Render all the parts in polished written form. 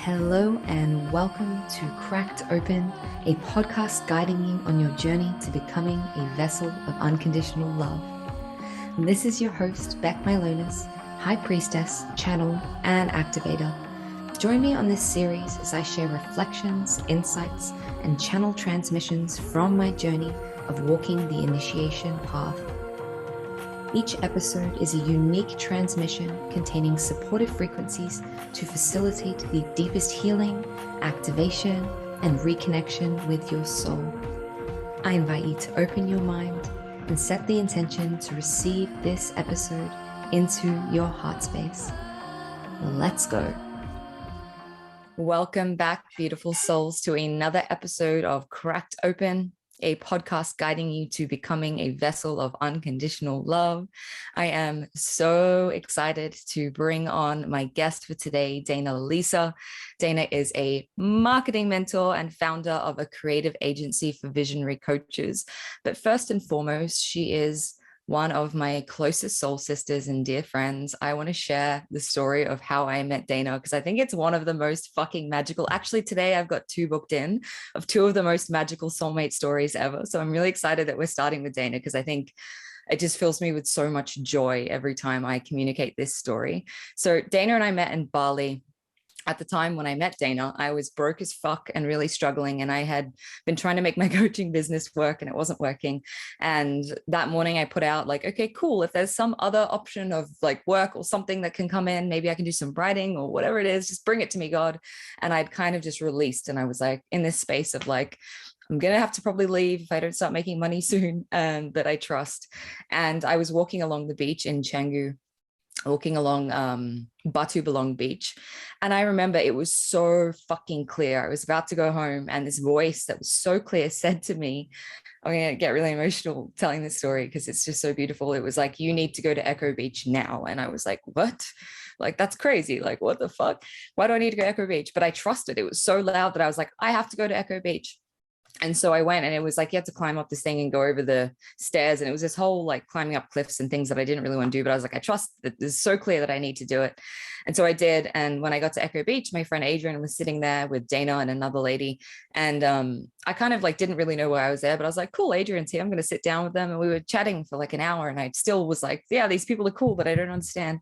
Hello and welcome to Cracked Open, a podcast guiding you on your journey to becoming a vessel of unconditional love. And this is your host, Beck Milonas, High Priestess, Channel, and Activator. Join me on this series as I share reflections, insights, and channel transmissions from my journey of walking the initiation path. Each episode is a unique transmission containing supportive frequencies to facilitate the deepest healing, activation, and reconnection with your soul. I invite you to open your mind and set the intention to receive this episode into your heart space. Let's go. Welcome back, beautiful souls, to another episode of Cracked Open, a podcast guiding you to becoming a vessel of unconditional love. I am so excited to bring on my guest for today, Dayna Lisa. Dayna is a marketing mentor and founder of a creative agency for visionary coaches. But first and foremost, she is one of my closest soul sisters and dear friends. I want to share the story of how I met Dayna because I think it's one of the most fucking magical. Actually, today I've got two booked in of two of the most magical soulmate stories ever. So I'm really excited that we're starting with Dayna because I think it just fills me with so much joy every time I communicate this story. So Dayna and I met in Bali. At the time when I met Dayna, I was broke as fuck and really struggling. And I had been trying to make my coaching business work and it wasn't working. And that morning I put out like, okay, cool. If there's some other option of like work or something that can come in, maybe I can do some writing or whatever it is, just bring it to me, God. And I'd kind of just released. And I was like in this space of like, I'm going to have to probably leave if I don't start making money soon, that I trust. And I was walking along the beach in Canggu, walking along Batu Belong Beach. And I remember it was so fucking clear. I was about to go home and this voice that was so clear said to me, I'm going to get really emotional telling this story because it's just so beautiful. It was like, you need to go to Echo Beach now. And I was like, what? Like, that's crazy. Like, what the fuck? Why do I need to go to Echo Beach? But I trusted. It was so loud that I was like, I have to go to Echo Beach. And so I went and it was like, you had to climb up this thing and go over the stairs. And it was this whole like climbing up cliffs and things that I didn't really want to do. But I was like, I trust that this is so clear that I need to do it. And so I did. And when I got to Echo Beach, my friend Adrian was sitting there with Dayna and another lady. And I kind of like didn't really know why I was there, but I was like, cool, Adrian's here. I'm going to sit down with them. And we were chatting for like an hour. And I still was like, yeah, these people are cool, but I don't understand.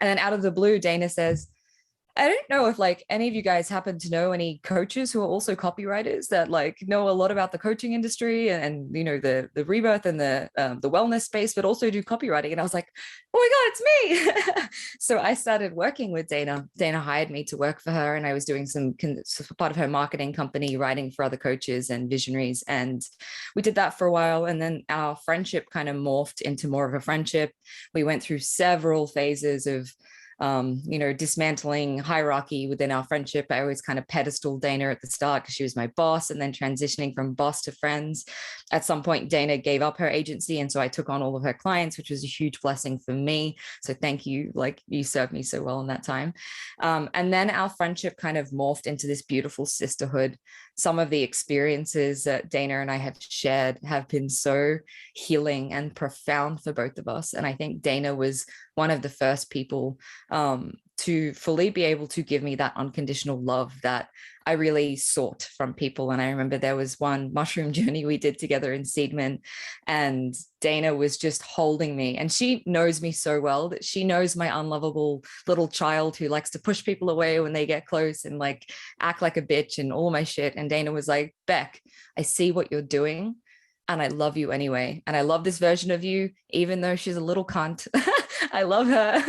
And then out of the blue, Dayna says, I don't know if like any of you guys happen to know any coaches who are also copywriters that like know a lot about the coaching industry and you know the rebirth and the wellness space, but also do copywriting. And I was like, oh my God, it's me. So I started working with Dayna. Dayna hired me to work for her, and I was doing some part of her marketing company, writing for other coaches and visionaries. And we did that for a while, and then our friendship kind of morphed into more of a friendship. We went through several phases of dismantling hierarchy within our friendship. I always kind of pedestaled Dayna at the start because she was my boss, and then transitioning from boss to friends. At some point, Dayna gave up her agency, and so I took on all of her clients, which was a huge blessing for me. So thank you. Like, you served me so well in that time. And then our friendship kind of morphed into this beautiful sisterhood. Some of the experiences that Dayna and I have shared have been so healing and profound for both of us. And I think Dayna was one of the first people to fully be able to give me that unconditional love that I really sought from people. And I remember there was one mushroom journey we did together in Seedman, and Dayna was just holding me. And she knows me so well that she knows my unlovable little child who likes to push people away when they get close and like act like a bitch and all my shit. And Dayna was like, Beck, I see what you're doing, and I love you anyway. And I love this version of you, even though she's a little cunt. I love her.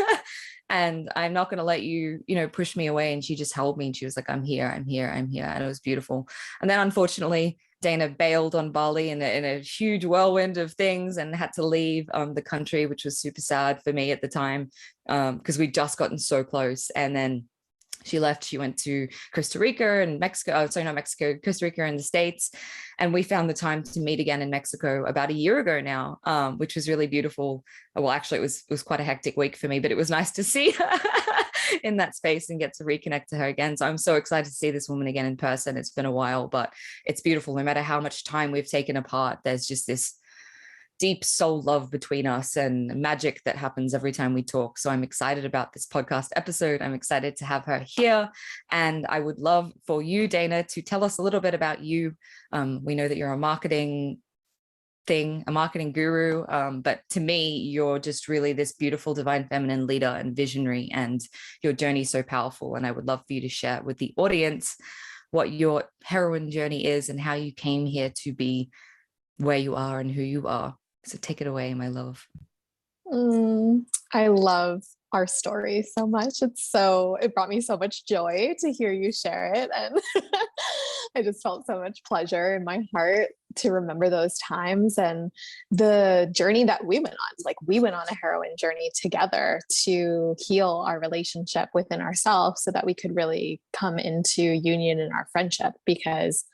And I'm not going to let you, push me away. And she just held me and she was like, I'm here, I'm here, I'm here. And it was beautiful. And then unfortunately, Dayna bailed on Bali in a huge whirlwind of things and had to leave the country, which was super sad for me at the time because we'd just gotten so close. And then she left. She went to Costa Rica and Mexico. Oh, sorry, not Mexico, Costa Rica and the States. And we found the time to meet again in Mexico about a year ago now, which was really beautiful. Well, actually, it was quite a hectic week for me, but it was nice to see her in that space and get to reconnect to her again. So I'm so excited to see this woman again in person. It's been a while, but it's beautiful. No matter how much time we've taken apart, there's just this deep soul love between us and magic that happens every time we talk. So I'm excited about this podcast episode. I'm excited to have her here. And I would love for you, Dayna, to tell us a little bit about you. We know that you're a marketing guru. But to me, you're just really this beautiful divine feminine leader and visionary, and your journey is so powerful. And I would love for you to share with the audience what your heroine journey is and how you came here to be where you are and who you are. So take it away, my love. I love our story so much. It brought me so much joy to hear you share it. And I just felt so much pleasure in my heart to remember those times and the journey that we went on. Like, we went on a heroine journey together to heal our relationship within ourselves so that we could really come into union in our friendship, because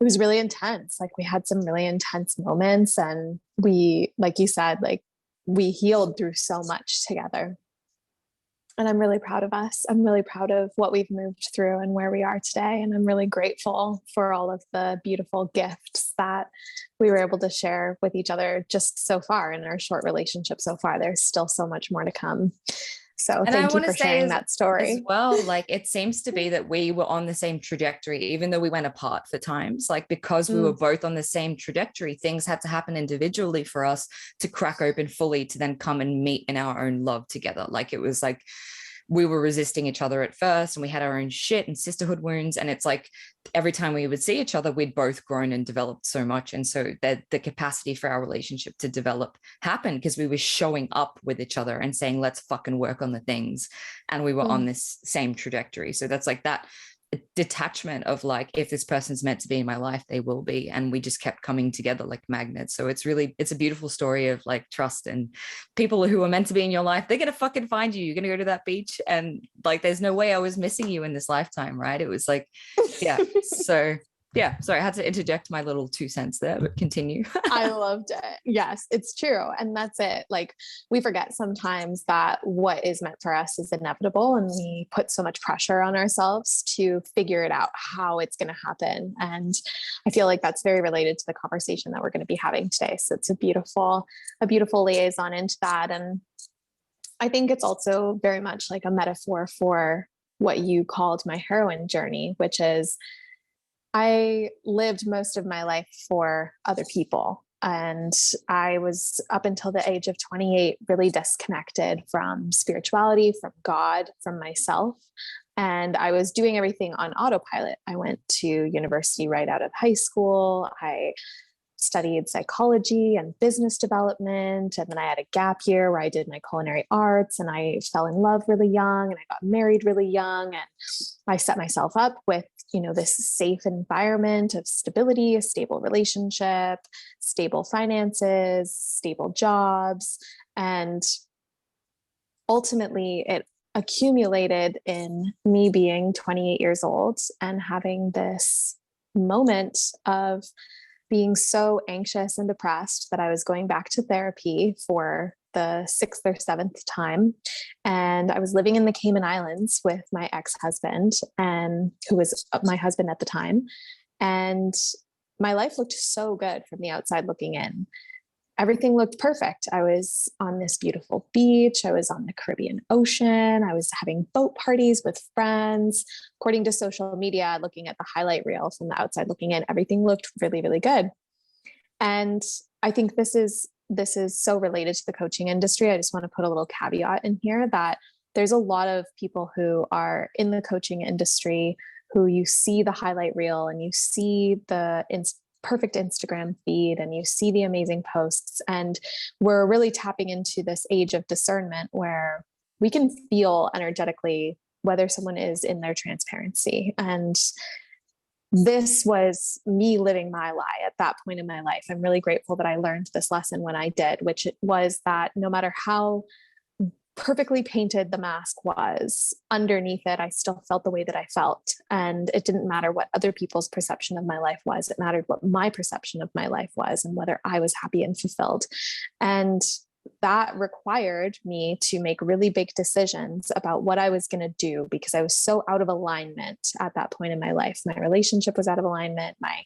it was really intense. Like, we had some really intense moments, and we, like you said, like, we healed through so much together. And I'm really proud of us. I'm really proud of what we've moved through and where we are today. And I'm really grateful for all of the beautiful gifts that we were able to share with each other just so far in our short relationship so far. There's still so much more to come. So thank you for sharing that story as well. Like, it seems to be that we were on the same trajectory, even though we went apart for times, like, because we were both on the same trajectory, things had to happen individually for us to crack open fully, to then come and meet in our own love together. Like, it was like, we were resisting each other at first, and we had our own shit and sisterhood wounds. And it's like, every time we would see each other, we'd both grown and developed so much. And so the capacity for our relationship to develop happened because we were showing up with each other and saying, let's fucking work on the things. And we were on this same trajectory. So that's like that detachment of like, if this person's meant to be in my life, they will be. And we just kept coming together like magnets. So it's a beautiful story of like trust, and people who are meant to be in your life, they're going to fucking find you. You're going to go to that beach, and like, there's no way I was missing you in this lifetime. Right. It was like, yeah. So yeah, sorry, I had to interject my little 2 cents there, but continue. I loved it. Yes, it's true. And that's it. Like, we forget sometimes that what is meant for us is inevitable, and we put so much pressure on ourselves to figure it out how it's going to happen. And I feel like that's very related to the conversation that we're going to be having today. So it's a beautiful liaison into that. And I think it's also very much like a metaphor for what you called my heroine journey, which is, I lived most of my life for other people. And I was, up until the age of 28, really disconnected from spirituality, from God, from myself. And I was doing everything on autopilot. I went to university right out of high school. I studied psychology and business development. And then I had a gap year where I did my culinary arts, and I fell in love really young, and I got married really young. And I set myself up with, this safe environment of stability, a stable relationship, stable finances, stable jobs. And ultimately it accumulated in me being 28 years old and having this moment of being so anxious and depressed that I was going back to therapy for the 6th or 7th time. And I was living in the Cayman Islands with my ex-husband, and who was my husband at the time. And my life looked so good from the outside looking in. Everything looked perfect. I was on this beautiful beach. I was on the Caribbean Ocean. I was having boat parties with friends. According to social media, looking at the highlight reel from the outside looking in, everything looked really, really good. And I think this is so related to the coaching industry. I just want to put a little caveat in here that there's a lot of people who are in the coaching industry who you see the highlight reel and you see the perfect Instagram feed and you see the amazing posts. And we're really tapping into this age of discernment where we can feel energetically whether someone is in their transparency. And this was me living my lie at that point in my life. I'm really grateful that I learned this lesson when I did, which was that no matter how perfectly painted the mask was, underneath it, I still felt the way that I felt. And it didn't matter what other people's perception of my life was. It mattered what my perception of my life was and whether I was happy and fulfilled. And that required me to make really big decisions about what I was going to do, because I was so out of alignment at that point in my life. My relationship was out of alignment. My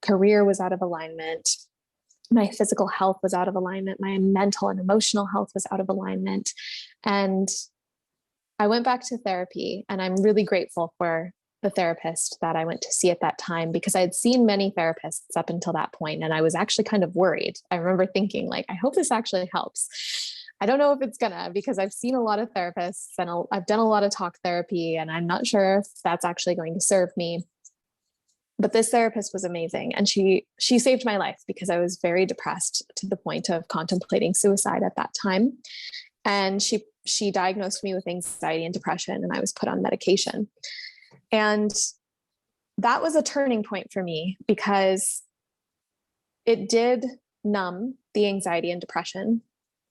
career was out of alignment. My physical health was out of alignment. My mental and emotional health was out of alignment. And I went back to therapy, and I'm really grateful for the therapist that I went to see at that time, because I had seen many therapists up until that point, and I was actually kind of worried. I remember thinking, like, I hope this actually helps. I don't know if it's gonna, because I've seen a lot of therapists and I've done a lot of talk therapy, and I'm not sure if that's actually going to serve me. But this therapist was amazing, and she saved my life, because I was very depressed to the point of contemplating suicide at that time. And she diagnosed me with anxiety and depression, and I was put on medication. And that was a turning point for me, because it did numb the anxiety and depression,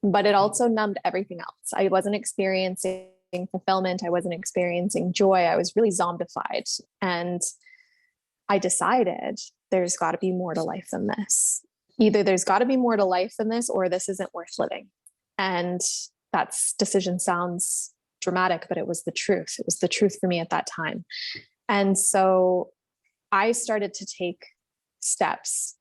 but it also numbed everything else. I wasn't experiencing fulfillment. I wasn't experiencing joy. I was really zombified. And I decided there's got to be more to life than this. Either there's got to be more to life than this, or this isn't worth living. And that decision sounds dramatic, but it was the truth. It was the truth for me at that time. And so I started to take steps,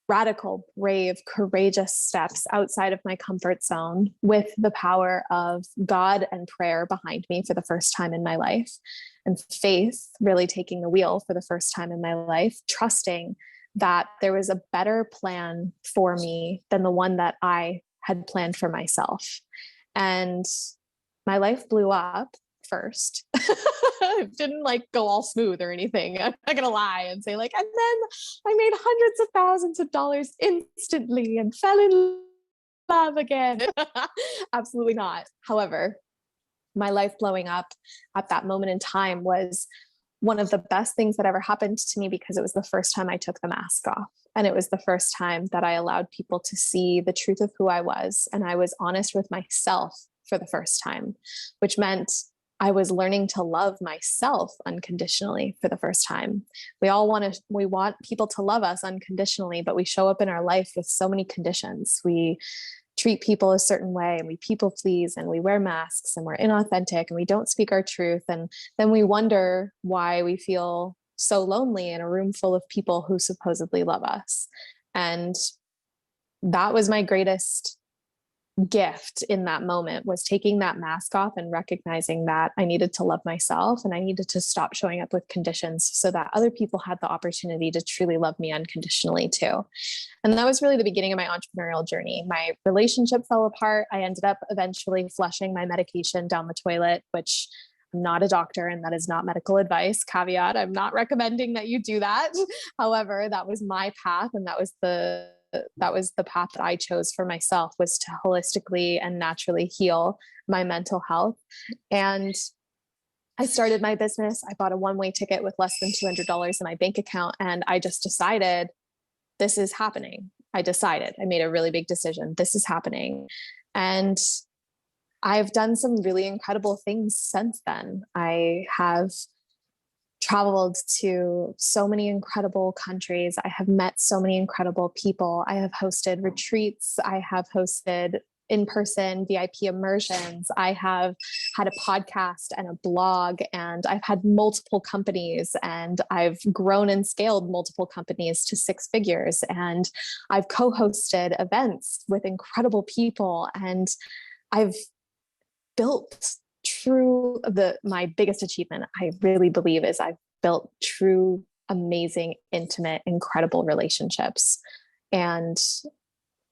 radical, brave, courageous steps outside of my comfort zone, with the power of God and prayer behind me for the first time in my life, and faith really taking the wheel for the first time in my life, trusting that there was a better plan for me than the one that I had planned for myself. And my life blew up first. It didn't like go all smooth or anything. I'm not gonna lie and say like, and then I made hundreds of thousands of dollars instantly and fell in love again. Absolutely not. However, my life blowing up at that moment in time was one of the best things that ever happened to me, because it was the first time I took the mask off. And it was the first time that I allowed people to see the truth of who I was. And I was honest with myself for the first time, which meant I was learning to love myself unconditionally for the first time. We want people to love us unconditionally, but we show up in our life with so many conditions. We treat people a certain way, and we people please, and we wear masks, and we're inauthentic, and we don't speak our truth. And then we wonder why we feel so lonely in a room full of people who supposedly love us. And that was my greatest gift in that moment, was taking that mask off and recognizing that I needed to love myself, and I needed to stop showing up with conditions so that other people had the opportunity to truly love me unconditionally too. And that was really the beginning of my entrepreneurial journey. My relationship fell apart. I ended up eventually flushing my medication down the toilet, which I'm not a doctor, and that is not medical advice. Caveat, I'm not recommending that you do that. However, that was my path, and that was the path that I chose for myself, was to holistically and naturally heal my mental health. And I started my business. I bought a one-way ticket with less than $200 in my bank account. And I just decided, this is happening. I made a really big decision. This is happening. And I've done some really incredible things since then. I have traveled to so many incredible countries. I have met so many incredible people. I have hosted retreats. I have hosted in-person VIP immersions. I have had a podcast and a blog, and I've had multiple companies, and I've grown and scaled multiple companies to six figures. And I've co-hosted events with incredible people. And I've built my biggest achievement, I really believe, is I've built true, amazing, intimate, incredible relationships. And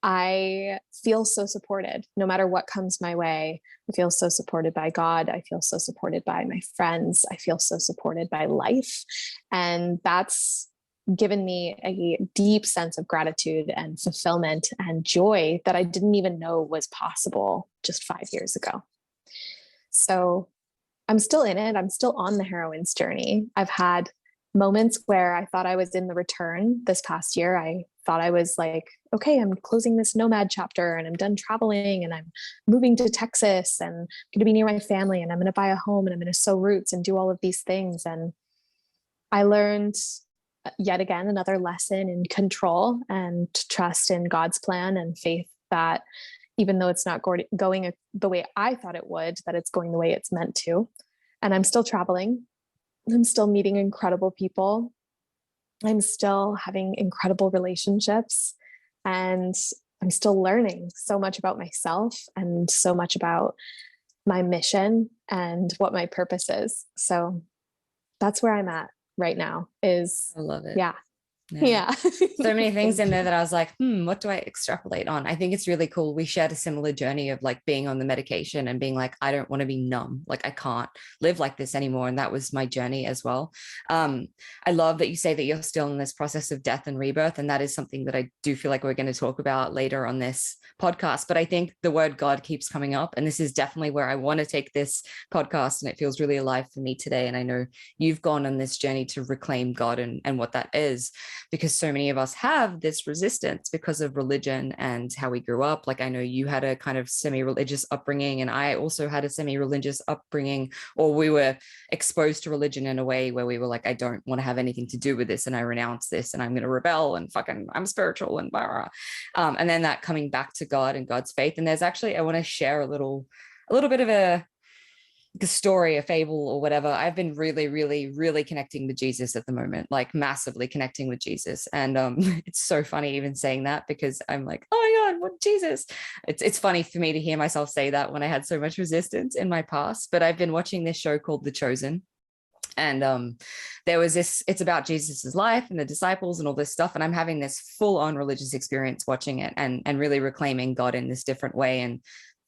I feel so supported no matter what comes my way. I feel so supported by God. I feel so supported by my friends. I feel so supported by life. And that's given me a deep sense of gratitude and fulfillment and joy that I didn't even know was possible just 5 years ago. So I'm still in it. I'm still on the heroine's journey. I've had moments where I thought I was in the return this past year. I thought I was like, okay, I'm closing this nomad chapter, and I'm done traveling, and I'm moving to Texas, and I'm going to be near my family, and I'm going to buy a home, and I'm going to sow roots and do all of these things. And I learned yet again another lesson in control and trust in God's plan and faith that even though it's not going the way I thought it would, that it's going the way it's meant to. And I'm still traveling. I'm still meeting incredible people. I'm still having incredible relationships. And I'm still learning so much about myself and so much about my mission and what my purpose is. So that's where I'm at right now is, I love it. yeah. Yeah. Yeah. So many things in Thank there you. that I was like, what do I extrapolate on? I think it's really cool. We shared a similar journey of like being on the medication and being like, I don't want to be numb. Like I can't live like this anymore. And that was my journey as well. I love that you say that you're still in this process of death and rebirth. And that is something that I do feel like we're going to talk about later on this podcast. But I think the word God keeps coming up. And this is definitely where I want to take this podcast. And it feels really alive for me today. And I know you've gone on this journey to reclaim God and what that is, because so many of us have this resistance because of religion and how we grew up. Like I know you had a kind of semi-religious upbringing, and I also had a semi-religious upbringing, or we were exposed to religion in a way where we were like, I don't want to have anything to do with this, and I renounce this, and I'm going to rebel, and fucking I'm spiritual and blah, blah. And then that coming back to God and God's faith. And there's actually, I want to share a little bit of a story, a fable or whatever. I've been really, really, really connecting with Jesus at the moment, like massively connecting with Jesus. And it's so funny even saying that, because I'm like, oh my God, what Jesus? It's funny for me to hear myself say that when I had so much resistance in my past. But I've been watching this show called The Chosen. And there was this, it's about Jesus's life and the disciples and all this stuff. And I'm having this full on religious experience watching it and really reclaiming God in this different way.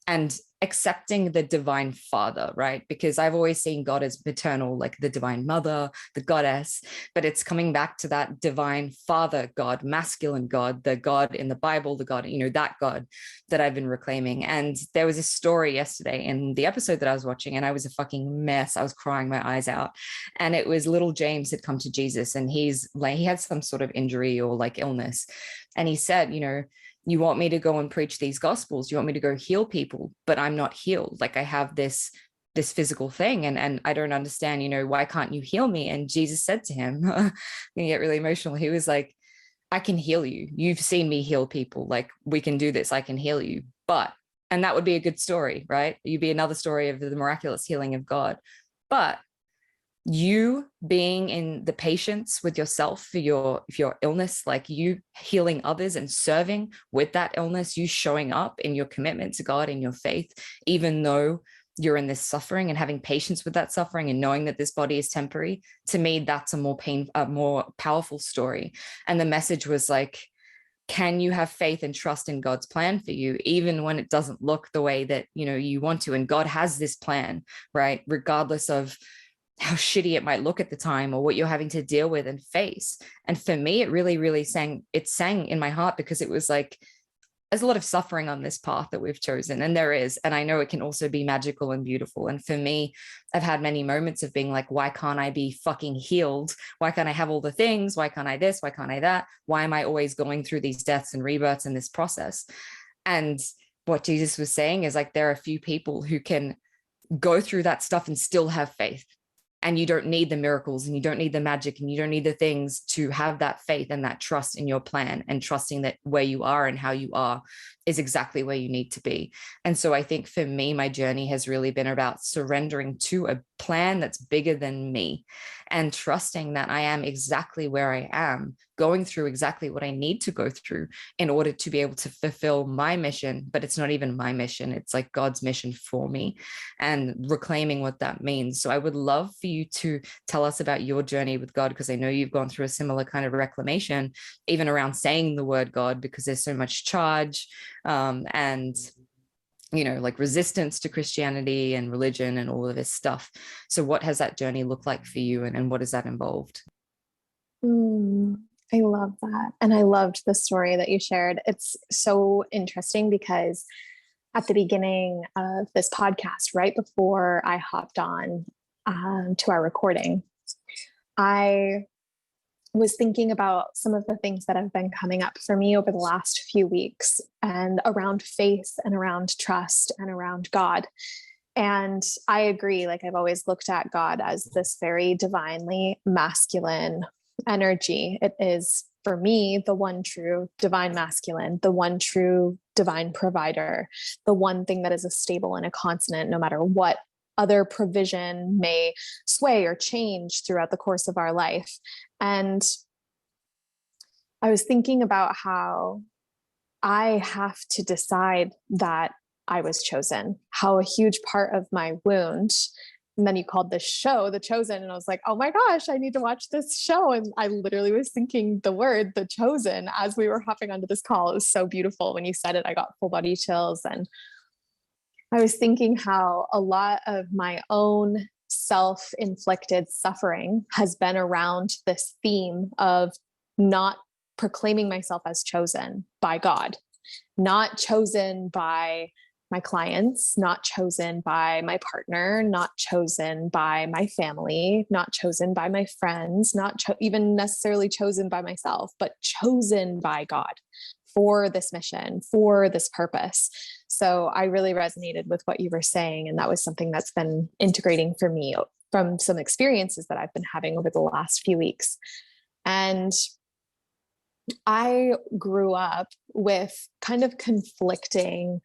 And accepting the divine father, right? Because I've always seen God as maternal, like the divine mother, the goddess, but it's coming back to that divine father God, masculine God, the God in the Bible, the God, that God that I've been reclaiming. And there was a story yesterday in the episode that I was watching, and I was a fucking mess. I was crying my eyes out. And it was little James had come to Jesus, and he had some sort of injury or like illness. And he said, you want me to go and preach these gospels, you want me to go heal people, but I'm not healed. Like I have this physical thing, and I don't understand, why can't you heal me? And Jesus said to him, I'm gonna get really emotional. He was like, I can heal you. You've seen me heal people. Like we can do this. I can heal you. And that would be a good story, right? You'd be another story of the miraculous healing of God. But you being in the patience with yourself for your illness, like you healing others and serving with that illness, you showing up in your commitment to God, in your faith, even though you're in this suffering, and having patience with that suffering and knowing that this body is temporary. To me, that's a more powerful story. And the message was like, can you have faith and trust in God's plan for you, even when it doesn't look the way that you want to? And God has this plan, right? Regardless of how shitty it might look at the time or what you're having to deal with and face. And for me, it really, really sang in my heart, because it was like, there's a lot of suffering on this path that we've chosen. And there is, and I know it can also be magical and beautiful. And for me, I've had many moments of being like, why can't I be fucking healed? Why can't I have all the things? Why can't I this? Why can't I that? Why am I always going through these deaths and rebirths in this process? And what Jesus was saying is like, there are a few people who can go through that stuff and still have faith. And you don't need the miracles, and you don't need the magic, and you don't need the things to have that faith and that trust in your plan, and trusting that where you are and how you are is exactly where you need to be. And so I think for me, my journey has really been about surrendering to a plan that's bigger than me, and trusting that I am exactly where I am, going through exactly what I need to go through in order to be able to fulfill my mission. But it's not even my mission, it's like God's mission for me, and reclaiming what that means. So I would love for you to tell us about your journey with God, because I know you've gone through a similar kind of reclamation, even around saying the word God, because there's so much charge and like resistance to Christianity and religion and all of this stuff. So what has that journey looked like for you, and what has that involved? I love that. And I loved the story that you shared. It's so interesting because at the beginning of this podcast, right before I hopped on to our recording, I was thinking about some of the things that have been coming up for me over the last few weeks, and around faith and around trust and around God. And I agree, like I've always looked at God as this very divinely masculine energy. It is, for me, the one true divine masculine, the one true divine provider, the one thing that is a stable and a constant, no matter what other provision may sway or change throughout the course of our life. And I was thinking about how I have to decide that I was chosen, how a huge part of my wound. And then you called this show The Chosen. And I was like, oh my gosh, I need to watch this show. And I literally was thinking the word The Chosen as we were hopping onto this call. It was so beautiful. When you said it, I got full body chills. And I was thinking how a lot of my own self-inflicted suffering has been around this theme of not proclaiming myself as chosen by God, not chosen by my clients, not chosen by my partner, not chosen by my family, not chosen by my friends, not even necessarily chosen by myself, but chosen by God for this mission, for this purpose. So I really resonated with what you were saying. And that was something that's been integrating for me from some experiences that I've been having over the last few weeks. And I grew up with kind of conflicting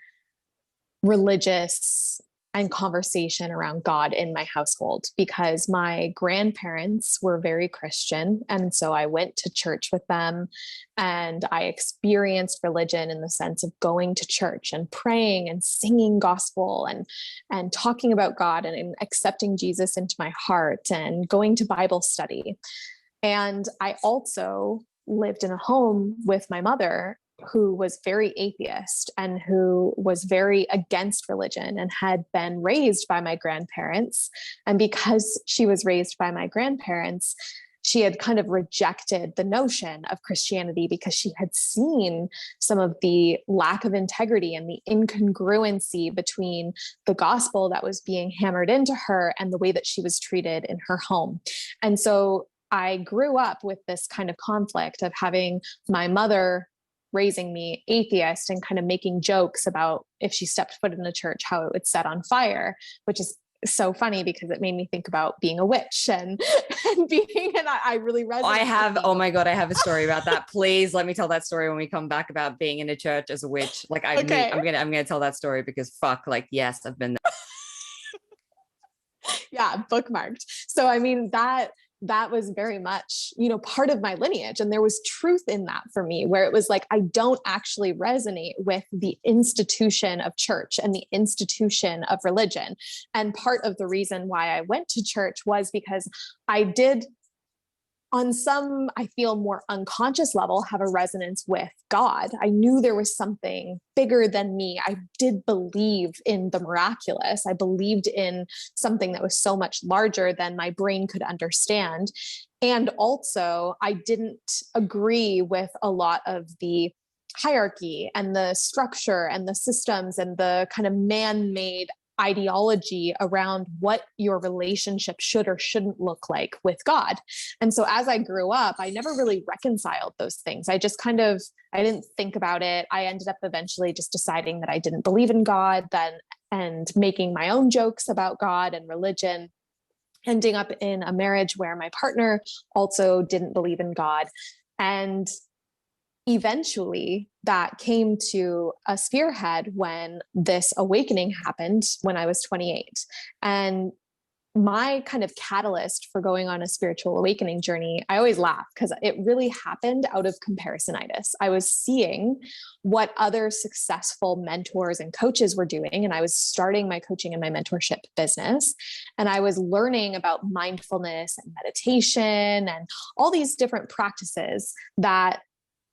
religious and conversation around God in my household, because my grandparents were very Christian. And so I went to church with them, and I experienced religion in the sense of going to church and praying and singing gospel and talking about God and accepting Jesus into my heart and going to Bible study. And I also lived in a home with my mother, who was very atheist and who was very against religion and had been raised by my grandparents. And because she was raised by my grandparents, she had kind of rejected the notion of Christianity because she had seen some of the lack of integrity and the incongruency between the gospel that was being hammered into her and the way that she was treated in her home. And so I grew up with this kind of conflict of having my mother raising me atheist and kind of making jokes about if she stepped foot in a church, how it would set on fire, which is so funny because it made me think about being a witch and I really resonate. Oh my God, I have a story about that. Please let me tell that story when we come back about being in a church as a witch. Like I'm gonna tell that story because fuck, like, yes, I've been there. Yeah, bookmarked. So, I mean, that was very much, part of my lineage. And there was truth in that for me, where it was like, I don't actually resonate with the institution of church and the institution of religion. And part of the reason why I went to church was because I did, on some, I feel, more unconscious level, have a resonance with God. I knew there was something bigger than me. I did believe in the miraculous. I believed in something that was so much larger than my brain could understand. And also, I didn't agree with a lot of the hierarchy and the structure and the systems and the kind of man-made ideology around what your relationship should or shouldn't look like with God. And so as I grew up, I never really reconciled those things. I didn't think about it. I ended up eventually just deciding that I didn't believe in God then, and making my own jokes about God and religion, ending up in a marriage where my partner also didn't believe in God. And eventually that came to a spearhead when this awakening happened when I was 28. And my kind of catalyst for going on a spiritual awakening journey, I always laugh because it really happened out of comparisonitis. I was seeing what other successful mentors and coaches were doing, and I was starting my coaching and my mentorship business. And I was learning about mindfulness and meditation and all these different practices that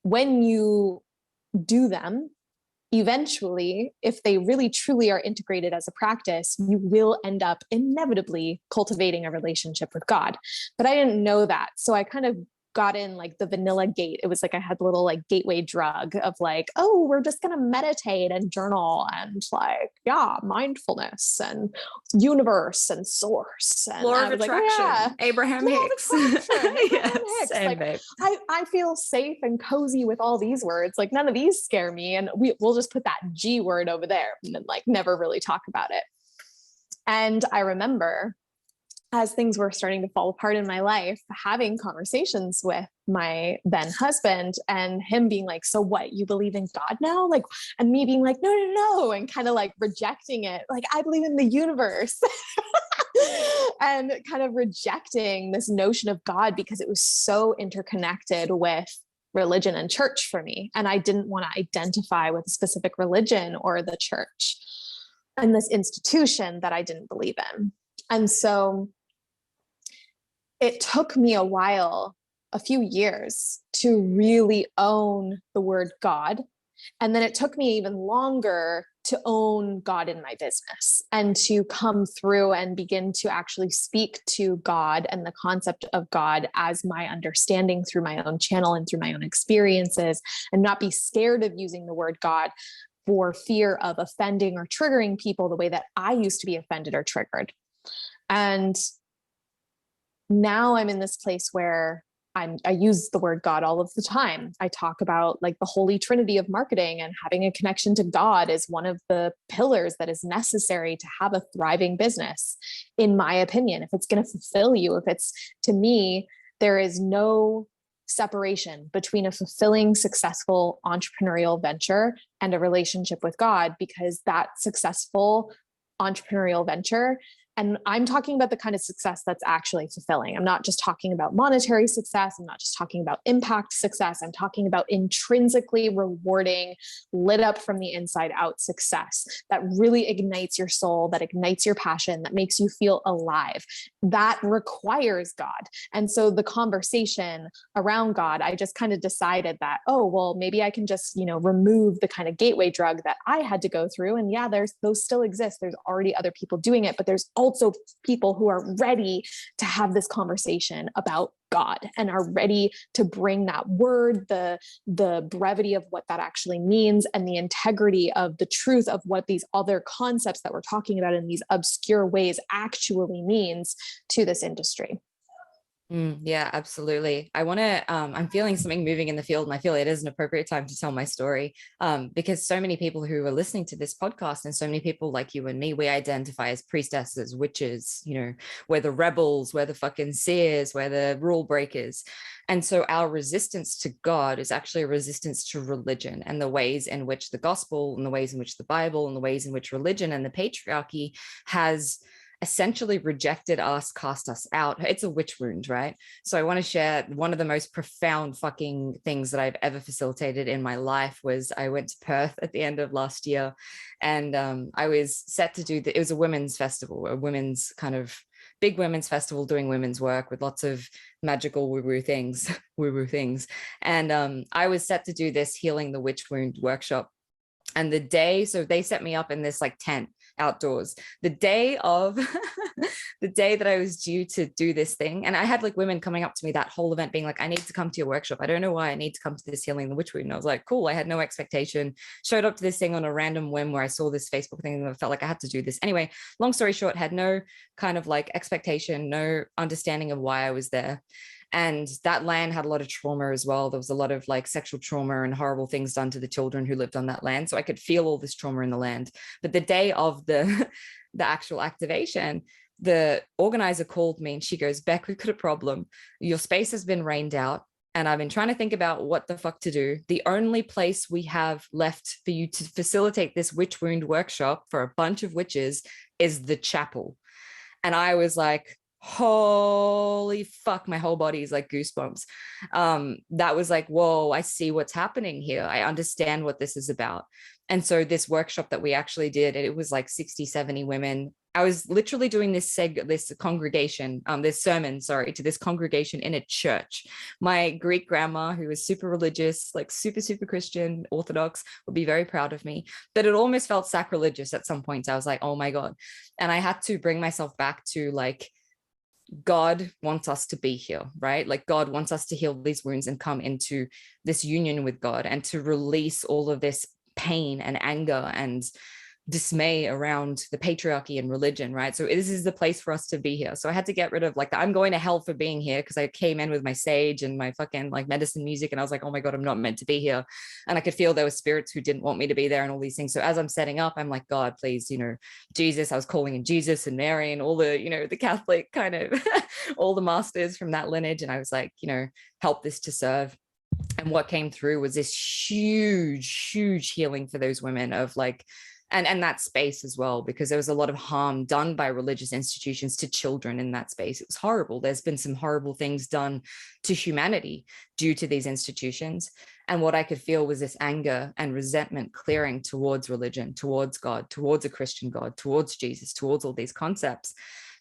when you do them, eventually, if they really truly are integrated as a practice, you will end up inevitably cultivating a relationship with God. But I didn't know that. So I kind of got in like the vanilla gate. It was like I had a little like gateway drug of like, oh, we're just going to meditate and journal and like, yeah, mindfulness and universe and source. And Law of attraction. Like, oh, yeah. Abraham Hicks. Yes, like, I feel safe and cozy with all these words. Like none of these scare me. And we'll just put that G word over there and then like never really talk about it. And I remember as things were starting to fall apart in my life, having conversations with my then husband and him being like, so what, you believe in God now? Like, and me being like, no, and kind of like rejecting it. Like, I believe in the universe and kind of rejecting this notion of God because it was so interconnected with religion and church for me. And I didn't want to identify with a specific religion or the church and this institution that I didn't believe in. And so it took me a while, a few years, to really own the word God. And then it took me even longer to own God in my business and to come through and begin to actually speak to God and the concept of God as my understanding through my own channel and through my own experiences, and not be scared of using the word God for fear of offending or triggering people the way that I used to be offended or triggered. And now I'm in this place where I use the word God all of the time. I talk about like the holy trinity of marketing, and having a connection to God is one of the pillars that is necessary to have a thriving business, in my opinion. If it's going to fulfill you, if it's, to me, there is no separation between a fulfilling, successful entrepreneurial venture and a relationship with God, because that successful entrepreneurial venture, and I'm talking about the kind of success that's actually fulfilling. I'm not just talking about monetary success. I'm not just talking about impact success. I'm talking about intrinsically rewarding, lit up from the inside out success that really ignites your soul, that ignites your passion, that makes you feel alive. That requires God. And so the conversation around God, I just kind of decided that, oh, well, maybe I can just, remove the kind of gateway drug that I had to go through. And yeah, those still exist. There's already other people doing it, but there's also people who are ready to have this conversation about God and are ready to bring that word, the brevity of what that actually means, and the integrity of the truth of what these other concepts that we're talking about in these obscure ways actually means to this industry. Yeah, absolutely. I'm feeling something moving in the field, and I feel it is an appropriate time to tell my story, because so many people who are listening to this podcast, and so many people like you and me, we identify as priestesses, witches, we're the rebels, we're the fucking seers, we're the rule breakers. And so our resistance to God is actually a resistance to religion and the ways in which the gospel and the ways in which the Bible and the ways in which religion and the patriarchy has essentially rejected us, cast us out. It's a witch wound, right? So I want to share one of the most profound fucking things that I've ever facilitated in my life. Was I went to Perth at the end of last year, and I was set to do it was a women's festival, a women's kind of big women's festival, doing women's work with lots of magical woo-woo things. And I was set to do this healing the witch wound workshop. And so they set me up in this like tent outdoors the day of the day that I was due to do this thing. And I had like women coming up to me that whole event being like, I need to come to your workshop. I don't know why I need to come to this healing the witch wound. And I was like, cool. I had no expectation. Showed up to this thing on a random whim where I saw this Facebook thing and I felt like I had to do this. Anyway, long story short, had no kind of like expectation, no understanding of why I was there. And that land had a lot of trauma as well. There was a lot of like sexual trauma and horrible things done to the children who lived on that land. So I could feel all this trauma in the land. But the day of the actual activation, the organizer called me and she goes, Beck, we've got a problem. Your space has been rained out, and I've been trying to think about what the fuck to do. The only place we have left for you to facilitate this witch wound workshop for a bunch of witches is the chapel. And I was like, holy fuck, my whole body is like goosebumps. That was like, whoa, I see what's happening here. I understand what this is about. And so this workshop that we actually did, it was like 60, 70 women. I was literally doing this congregation, this sermon, to this congregation in a church. My Greek grandma, who was super religious, like super, super Christian, Orthodox, would be very proud of me. But it almost felt sacrilegious at some points. I was like, oh my God. And I had to bring myself back to like, God wants us to be here, right? Like God wants us to heal these wounds and come into this union with God and to release all of this pain and anger and dismay around the patriarchy and religion, right? So this is the place for us to be here. So I had to get rid of like, I'm going to hell for being here, because I came in with my sage and my fucking like medicine music, and I was like, oh my God, I'm not meant to be here. And I could feel there were spirits who didn't want me to be there and all these things. So as I'm setting up, I'm like, God, please, Jesus, I was calling in Jesus and Mary and all the, the Catholic kind of all the masters from that lineage. And I was like, help this to serve. And what came through was this huge, huge healing for those women of like and that space as well, because there was a lot of harm done by religious institutions to children in that space. It was horrible. There's been some horrible things done to humanity due to these institutions. And what I could feel was this anger and resentment clearing towards religion, towards God, towards a Christian God, towards Jesus, towards all these concepts.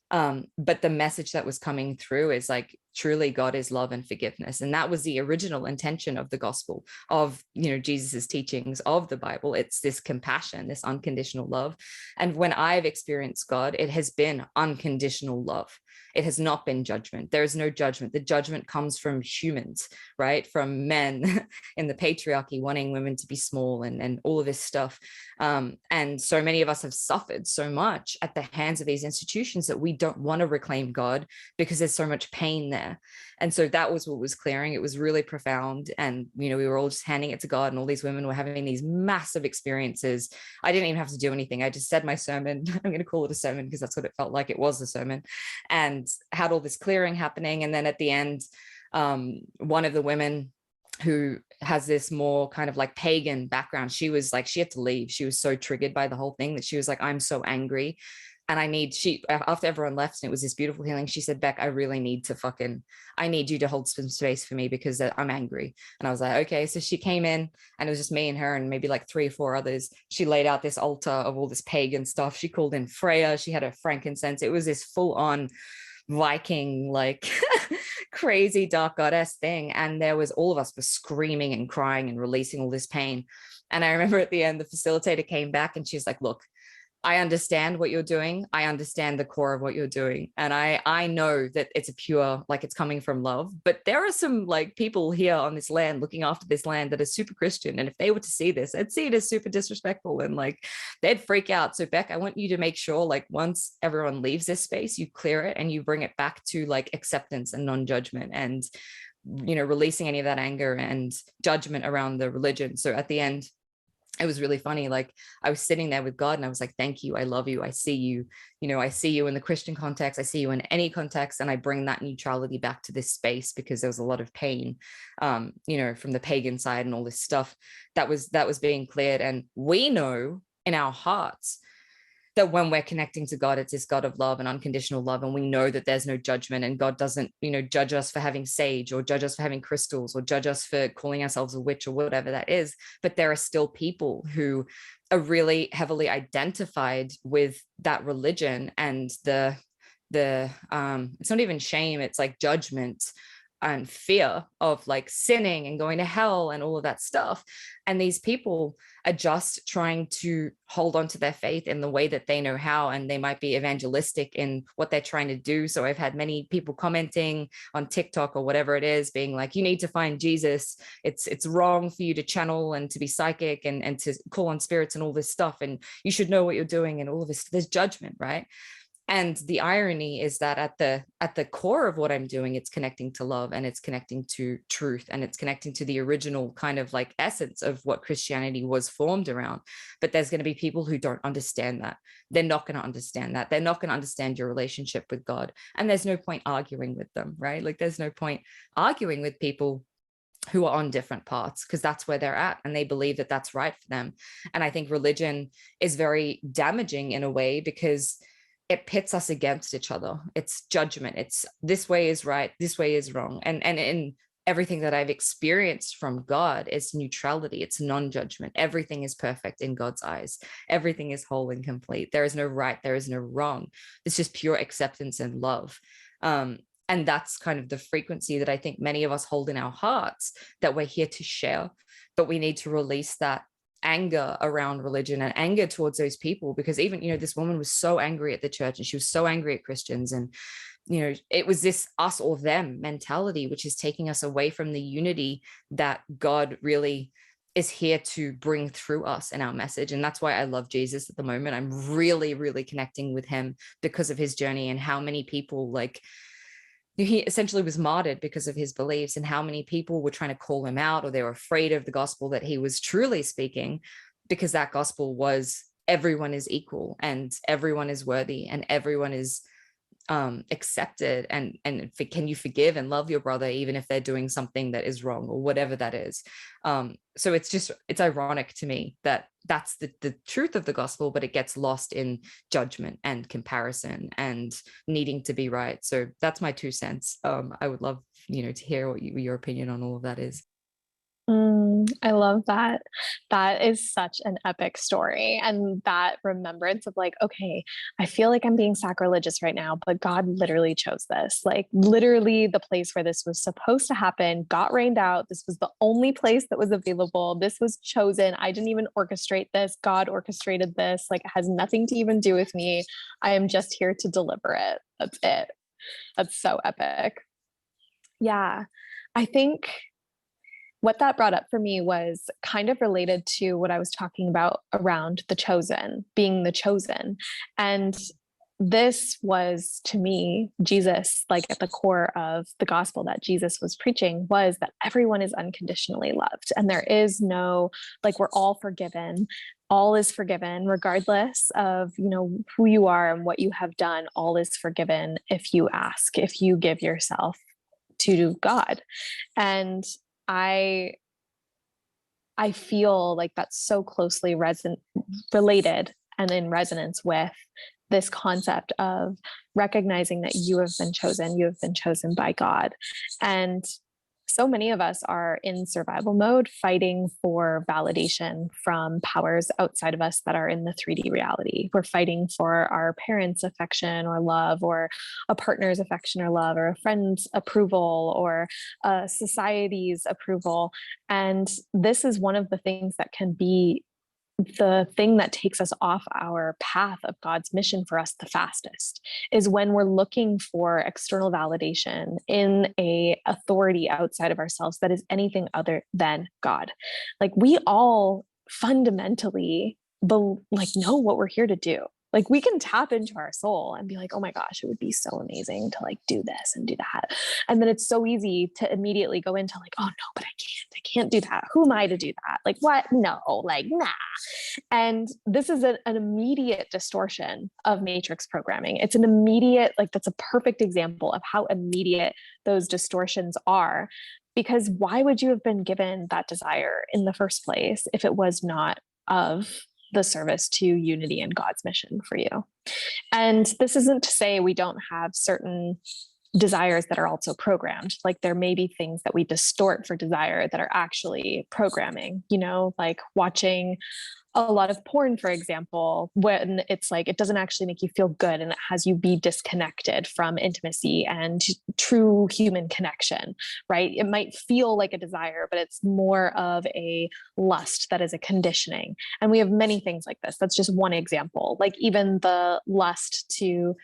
But the message that was coming through is like, truly God is love and forgiveness. And that was the original intention of the gospel, of, Jesus's teachings, of the Bible. It's this compassion, this unconditional love. And when I've experienced God, it has been unconditional love. It has not been judgment. There is no judgment. The judgment comes from humans, right? From men in the patriarchy wanting women to be small and all of this stuff. And so many of us have suffered so much at the hands of these institutions that we don't want to reclaim God because there's so much pain there. And so that was what was clearing. It was really profound. And, we were all just handing it to God, and all these women were having these massive experiences. I didn't even have to do anything. I just said my sermon. I'm going to call it a sermon because that's what it felt like. It was a sermon, and had all this clearing happening. And then at the end, one of the women who has this more kind of like pagan background, she was like, she had to leave. She was so triggered by the whole thing that she was like, I'm so angry. And after everyone left and it was this beautiful healing, she said, Beck, I really need I need you to hold some space for me because I'm angry. And I was like, okay. So she came in, and it was just me and her and maybe like 3 or 4 others. She laid out this altar of all this pagan stuff. She called in Freya. She had a frankincense. It was this full on Viking, like crazy dark goddess thing. And there was, all of us were screaming and crying and releasing all this pain. And I remember at the end, the facilitator came back and she's like, look, I understand what you're doing. I understand the core of what you're doing. And I know that it's a pure, like it's coming from love, but there are some like people here on this land looking after this land that are super Christian. And if they were to see this, they'd see it as super disrespectful and like they'd freak out. So Beck, I want you to make sure like once everyone leaves this space, you clear it and you bring it back to like acceptance and non-judgment and, releasing any of that anger and judgment around the religion. So at the end, it was really funny. Like I was sitting there with God and I was like, thank you. I love you. I see you, I see you in the Christian context. I see you in any context. And I bring that neutrality back to this space because there was a lot of pain, from the pagan side and all this stuff that was being cleared. And we know in our hearts that when we're connecting to God, it's this God of love and unconditional love. And we know that there's no judgment, and God doesn't, judge us for having sage or judge us for having crystals or judge us for calling ourselves a witch or whatever that is. But there are still people who are really heavily identified with that religion and the it's not even shame, it's like judgment and fear of like sinning and going to hell and all of that stuff. And these people are just trying to hold on to their faith in the way that they know how, and they might be evangelistic in what they're trying to do. So I've had many people commenting on TikTok or whatever it is, being like, you need to find Jesus. It's wrong for you to channel and to be psychic and to call on spirits and all this stuff. And you should know what you're doing and all of this. There's judgment, right? And the irony is that at the core of what I'm doing, it's connecting to love, and it's connecting to truth, and it's connecting to the original kind of like essence of what Christianity was formed around. But there's going to be people who don't understand that. They're not going to understand that. They're not going to understand your relationship with God. And there's no point arguing with them, right? Like there's no point arguing with people who are on different paths, because that's where they're at and they believe that that's right for them. And I think religion is very damaging in a way because it pits us against each other. It's judgment. It's this way is right, this way is wrong. And in everything that I've experienced from God, it's neutrality, it's non-judgment. Everything is perfect in God's eyes. Everything is whole and complete. There is no right, there is no wrong. It's just pure acceptance and love. And that's kind of the frequency that I think many of us hold in our hearts that we're here to share, but we need to release that anger around religion and anger towards those people, because even this woman was so angry at the church and she was so angry at Christians, and it was this us or them mentality, which is taking us away from the unity that God really is here to bring through us in our message. And that's why I love Jesus at the moment. I'm really, really connecting with him because of his journey and how many people he essentially was martyred because of his beliefs, and how many people were trying to call him out, or they were afraid of the gospel that he was truly speaking, because that gospel was everyone is equal and everyone is worthy and everyone is accept it, and can you forgive and love your brother even if they're doing something that is wrong, or whatever that is. So it's ironic to me that that's the truth of the gospel, but it gets lost in judgment and comparison and needing to be right. So that's my 2 cents. I would love, to hear what your opinion on all of that is. I love that. That is such an epic story. And that remembrance of like, okay, I feel like I'm being sacrilegious right now, but God literally chose this. Like, literally, the place where this was supposed to happen got rained out. This was the only place that was available. This was chosen. I didn't even orchestrate this. God orchestrated this. Like, it has nothing to even do with me. I am just here to deliver it. That's it. That's so epic. Yeah. I think what that brought up for me was kind of related to what I was talking about around the chosen, being the chosen. And this was, to me, Jesus, like at the core of the gospel that Jesus was preaching, was that everyone is unconditionally loved. And there is no, like, we're all forgiven. All is forgiven, regardless of, who you are and what you have done. All is forgiven if you ask, if you give yourself to God. And I feel like that's so closely related and in resonance with this concept of recognizing that you have been chosen by God. And so many of us are in survival mode, fighting for validation from powers outside of us that are in the 3D reality. We're fighting for our parents' affection or love, or a partner's affection or love, or a friend's approval, or society's approval. And this is one of the things that can be the thing that takes us off our path of God's mission for us the fastest, is when we're looking for external validation in a authority outside of ourselves that is anything other than God. Like, we all fundamentally know what we're here to do. Like, we can tap into our soul and be like, oh my gosh, it would be so amazing to like do this and do that. And then it's so easy to immediately go into like, oh no, but I can't do that. Who am I to do that? Like, what? No, like, nah. And this is an immediate distortion of matrix programming. It's an immediate, like, that's a perfect example of how immediate those distortions are. Because why would you have been given that desire in the first place if it was not of the service to unity and God's mission for you? And this isn't to say we don't have certain desires that are also programmed. Like, there may be things that we distort for desire that are actually programming, like watching a lot of porn, for example, when it's like, it doesn't actually make you feel good, and it has you be disconnected from intimacy and true human connection, right? It might feel like a desire, but it's more of a lust that is a conditioning. And we have many things like this. That's just one example. Like, even the lust to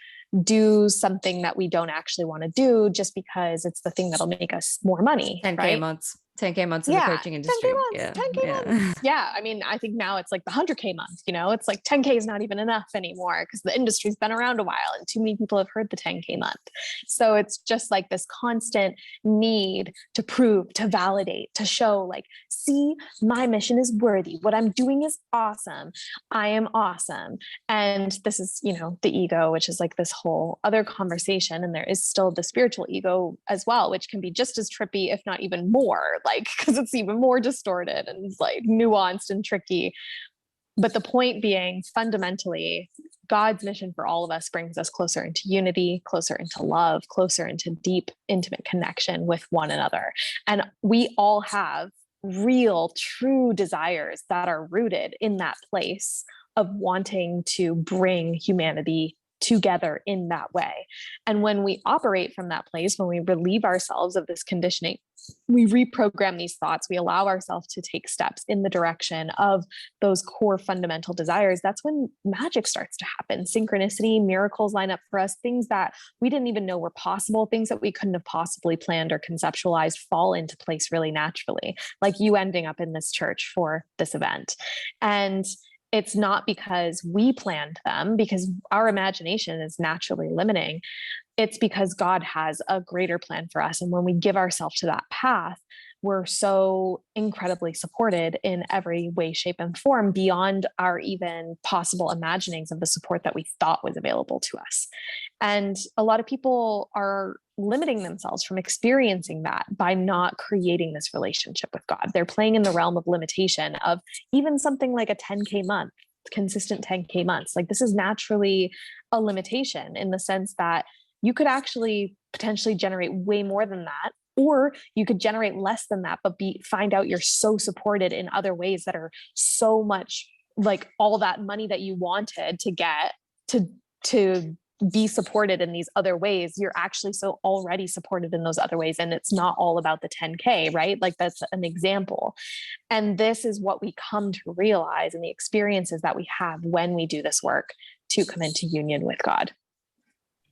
do something that we don't actually want to do just because it's the thing that'll make us more money. 10K right? months. 10K months in the coaching industry. 10K months. Yeah. I mean, I think now it's like the 100K month, it's like 10K is not even enough anymore because the industry's been around a while and too many people have heard the 10K month. So it's just like this constant need to prove, to validate, to show, like, see, my mission is worthy. What I'm doing is awesome. I am awesome. And this is, the ego, which is like this whole other conversation. And there is still the spiritual ego as well, which can be just as trippy, if not even more, like, because it's even more distorted and like nuanced and tricky. But the point being, fundamentally, God's mission for all of us brings us closer into unity, closer into love, closer into deep, intimate connection with one another. And we all have real, true desires that are rooted in that place of wanting to bring humanity together in that way. And when we operate from that place, when we relieve ourselves of this conditioning, we reprogram these thoughts, we allow ourselves to take steps in the direction of those core fundamental desires, that's when magic starts to happen. Synchronicity, miracles line up for us, things that we didn't even know were possible, things that we couldn't have possibly planned or conceptualized fall into place really naturally, like you ending up in this church for this event. And it's not because we planned them, because our imagination is naturally limiting. It's because God has a greater plan for us. And when we give ourselves to that path, we're so incredibly supported in every way, shape, and form beyond our even possible imaginings of the support that we thought was available to us. And a lot of people are limiting themselves from experiencing that by not creating this relationship with God. They're playing in the realm of limitation of even something like a 10K month, consistent 10K months. Like, this is naturally a limitation in the sense that you could actually potentially generate way more than that, or you could generate less than that, but find out you're so supported in other ways that are so much like all that money that you wanted to get to be supported in these other ways. You're actually so already supported in those other ways, and it's not all about the 10K, right? Like, that's an example. And this is what we come to realize in the experiences that we have when we do this work to come into union with God.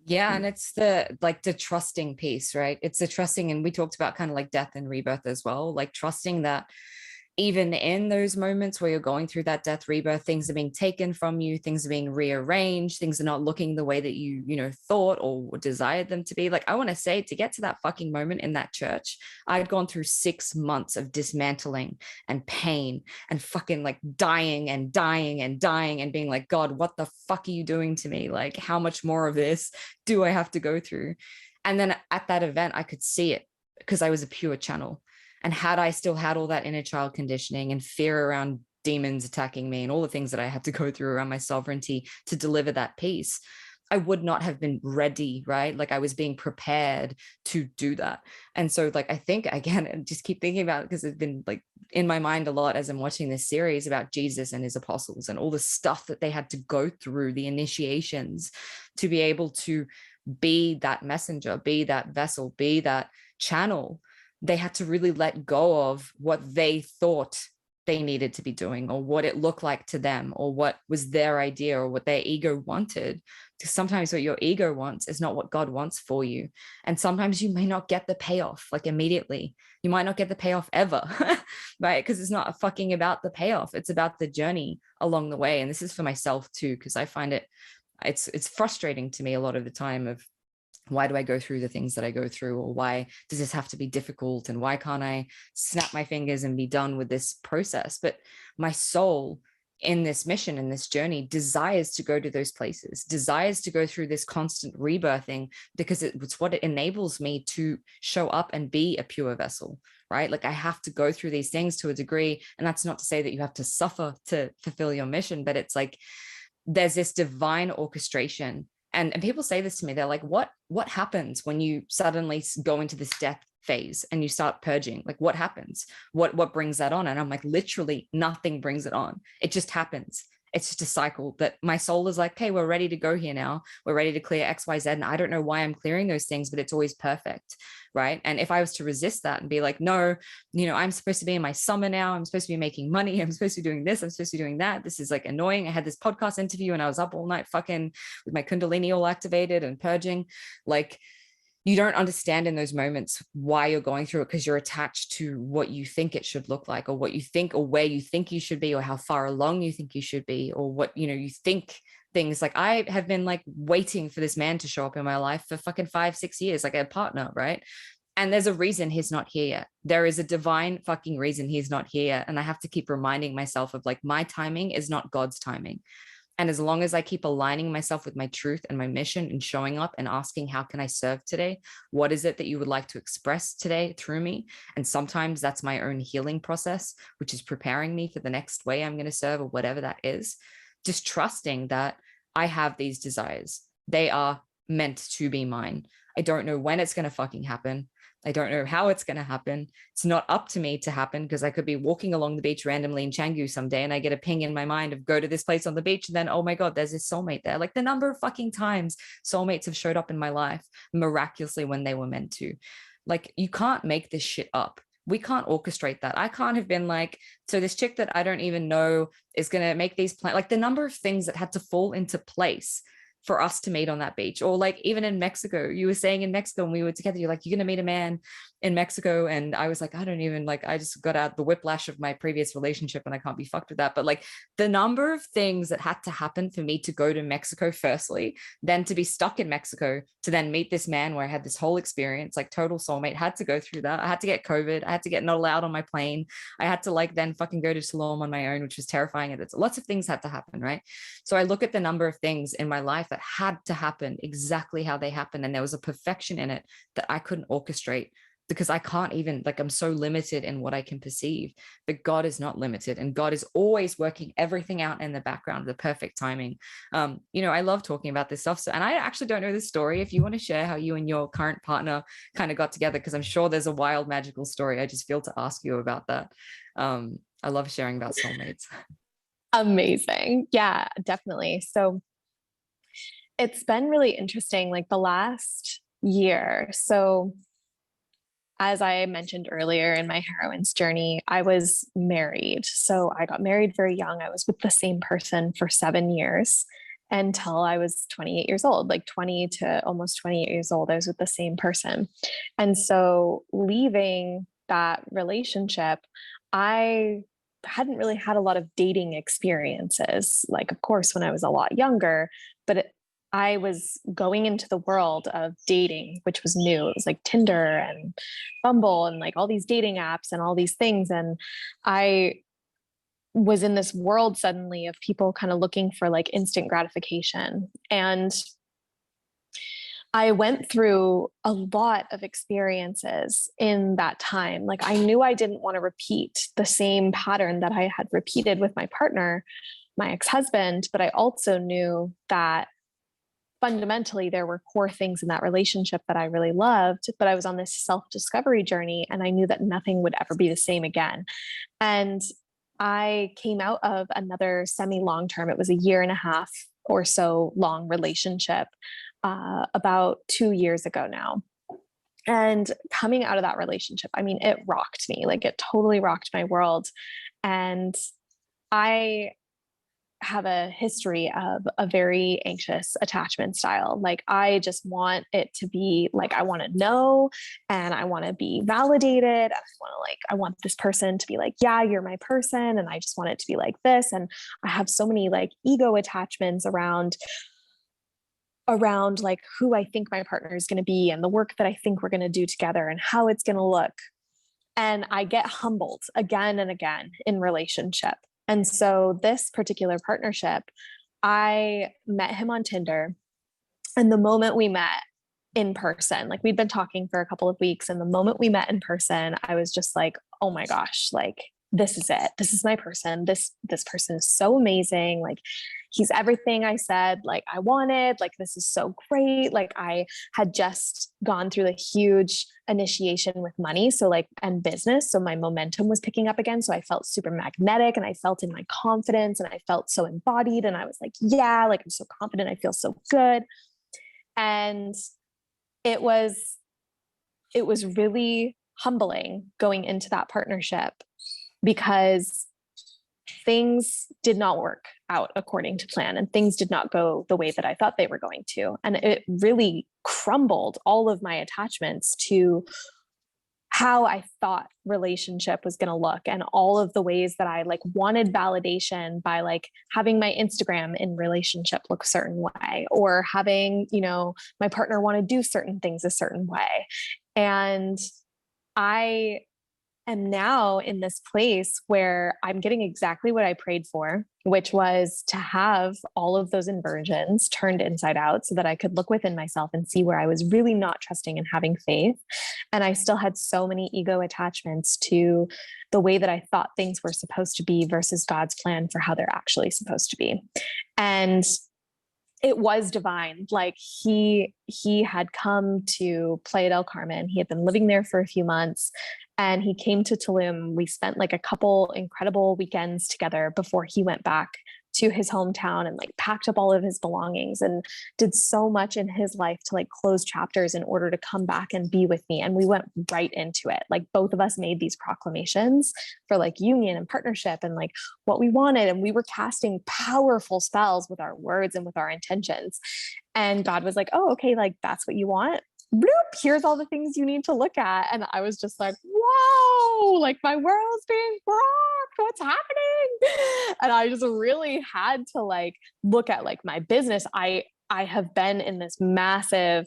Yeah. And it's the trusting piece, right? It's the trusting. And we talked about kind of like death and rebirth as well, like trusting that even in those moments where you're going through that death rebirth, things are being taken from you, things are being rearranged, things are not looking the way that you thought or desired them to be. Like, I want to say, to get to that fucking moment in that church, I'd gone through 6 months of dismantling and pain and fucking like dying and dying and dying and being like, God, what the fuck are you doing to me? Like, how much more of this do I have to go through? And then at that event, I could see it because I was a pure channel. And had I still had all that inner child conditioning and fear around demons attacking me and all the things that I had to go through around my sovereignty to deliver that peace, I would not have been ready, right? Like, I was being prepared to do that. And so, like, I think, again, I just keep thinking about it because it's been like in my mind a lot as I'm watching this series about Jesus and his apostles and all the stuff that they had to go through, the initiations, to be able to be that messenger, be that vessel, be that channel. They had to really let go of what they thought they needed to be doing, or what it looked like to them, or what was their idea, or what their ego wanted. Because sometimes what your ego wants is not what God wants for you. And sometimes you may not get the payoff like immediately. You might not get the payoff ever, right? Because it's not fucking about the payoff. It's about the journey along the way. And this is for myself too, because I find it's frustrating to me a lot of the time of, why do I go through the things that I go through? Or why does this have to be difficult? And why can't I snap my fingers and be done with this process? But my soul in this mission, in this journey, desires to go to those places, desires to go through this constant rebirthing, because it's what it enables me to show up and be a pure vessel, right? Like, I have to go through these things to a degree. And that's not to say that you have to suffer to fulfill your mission, but it's like, there's this divine orchestration. And people say this to me, they're like, what happens when you suddenly go into this death phase and you start purging? Like, what happens? What brings that on? And I'm like, literally nothing brings it on. It just happens. It's just a cycle that my soul is like, okay, we're ready to go here now. We're ready to clear X, Y, Z. And I don't know why I'm clearing those things, but it's always perfect. Right. And if I was to resist that and be like, no, I'm supposed to be in my summer now. I'm supposed to be making money. I'm supposed to be doing this. I'm supposed to be doing that. This is like annoying. I had this podcast interview and I was up all night fucking with my Kundalini all activated and purging. Like, you don't understand in those moments why you're going through it, because you're attached to what you think it should look like, or what you think, or where you think you should be, or how far along you think you should be, or what, you think things. Like, I have been like waiting for this man to show up in my life for fucking 5-6 years, like a partner, right? And there's a reason he's not here yet. There is a divine fucking reason he's not here yet. And I have to keep reminding myself of, like, my timing is not God's timing. And as long as I keep aligning myself with my truth and my mission and showing up and asking, how can I serve today? What is it that you would like to express today through me? And sometimes that's my own healing process, which is preparing me for the next way I'm going to serve, or whatever that is. Just trusting that I have these desires. They are meant to be mine. I don't know when it's going to fucking happen. I don't know how it's going to happen. It's not up to me to happen, because I could be walking along the beach randomly in Canggu someday and I get a ping in my mind of go to this place on the beach. And then, oh my God, there's this soulmate there. Like, the number of fucking times soulmates have showed up in my life miraculously when they were meant to. Like, you can't make this shit up. We can't orchestrate that. I can't have been like, so this chick that I don't even know is going to make these plans. Like, the number of things that had to fall into place for us to meet on that beach. Or like even in Mexico, you were saying in Mexico when we were together, you're like, you're going to meet a man in Mexico. And I was like, I don't even like, I just got out the whiplash of my previous relationship and I can't be fucked with that. But like the number of things that had to happen for me to go to Mexico firstly, then to be stuck in Mexico, to then meet this man where I had this whole experience, like total soulmate, had to go through that. I had to get COVID. I had to get not allowed on my plane. I had to like then fucking go to Tulum on my own, which was terrifying. And lots of things had to happen, right? So I look at the number of things in my life that had to happen exactly how they happened. And there was a perfection in it that I couldn't orchestrate because I can't even, like, I'm so limited in what I can perceive. But God is not limited, and God is always working everything out in the background, the perfect timing. I love talking about this stuff. So, and I actually don't know the story. If you want to share how you and your current partner kind of got together, because I'm sure there's a wild, magical story. I just feel to ask you about that. I love sharing about soulmates. Amazing. Yeah, definitely. So it's been really interesting, like the last year. So as I mentioned earlier in my heroine's journey, I was married. So I got married very young. I was with the same person for 7 years until I was 28 years old, like 20 to almost 28 years old. I was with the same person. And so leaving that relationship, I hadn't really had a lot of dating experiences. Like, of course, when I was a lot younger, but I was going into the world of dating, which was new. It was like Tinder and Bumble and like all these dating apps and all these things. And I was in this world suddenly of people kind of looking for like instant gratification. And I went through a lot of experiences in that time. Like I knew I didn't want to repeat the same pattern that I had repeated with my partner, my ex-husband, but I also knew that fundamentally there were core things in that relationship that I really loved, but I was on this self-discovery journey and I knew that nothing would ever be the same again. And I came out of another semi-long-term, it was a year and a half or so long relationship, about 2 years ago now. And coming out of that relationship, I mean, it rocked me, like it totally rocked my world. And I have a history of a very anxious attachment style. Like I just want it to be like, I want to know and I want to be validated. And I want this person to be like, yeah, you're my person. And I just want it to be like this. And I have so many like ego attachments around like who I think my partner is going to be and the work that I think we're going to do together and how it's going to look. And I get humbled again and again in relationship. And so this particular partnership, I met him on Tinder. And the moment we met in person, like we'd been talking for a couple of weeks, and the moment we met in person, I was just like, oh my gosh, like this is it. This is my person. This person is so amazing. Like he's everything I said, like I wanted, like, this is so great. Like I had just gone through the huge initiation with money. So like, and business. So my momentum was picking up again. So I felt super magnetic and I felt in my confidence and I felt so embodied. And I was like, yeah, like I'm so confident. I feel so good. And it was really humbling going into that partnership because things did not work out according to plan and things did not go the way that I thought they were going to. And it really crumbled all of my attachments to how I thought relationship was going to look and all of the ways that I like wanted validation by like having my Instagram in relationship look a certain way or having, my partner want to do certain things a certain way. And I am now in this place where I'm getting exactly what I prayed for, which was to have all of those inversions turned inside out so that I could look within myself and see where I was really not trusting and having faith. And I still had so many ego attachments to the way that I thought things were supposed to be versus God's plan for how they're actually supposed to be. And it was divine. Like he had come to Playa del Carmen. He had been living there for a few months and he came to Tulum. We spent like a couple incredible weekends together before he went back to his hometown and like packed up all of his belongings and did so much in his life to like close chapters in order to come back and be with me. And we went right into it. Like both of us made these proclamations for like union and partnership and like what we wanted. And we were casting powerful spells with our words and with our intentions. And God was like, oh, okay, like that's what you want. Bloop, here's all the things you need to look at. And I was just like, whoa, like my world's being rocked. What's happening? And I just really had to like look at like my business. I have been in this massive,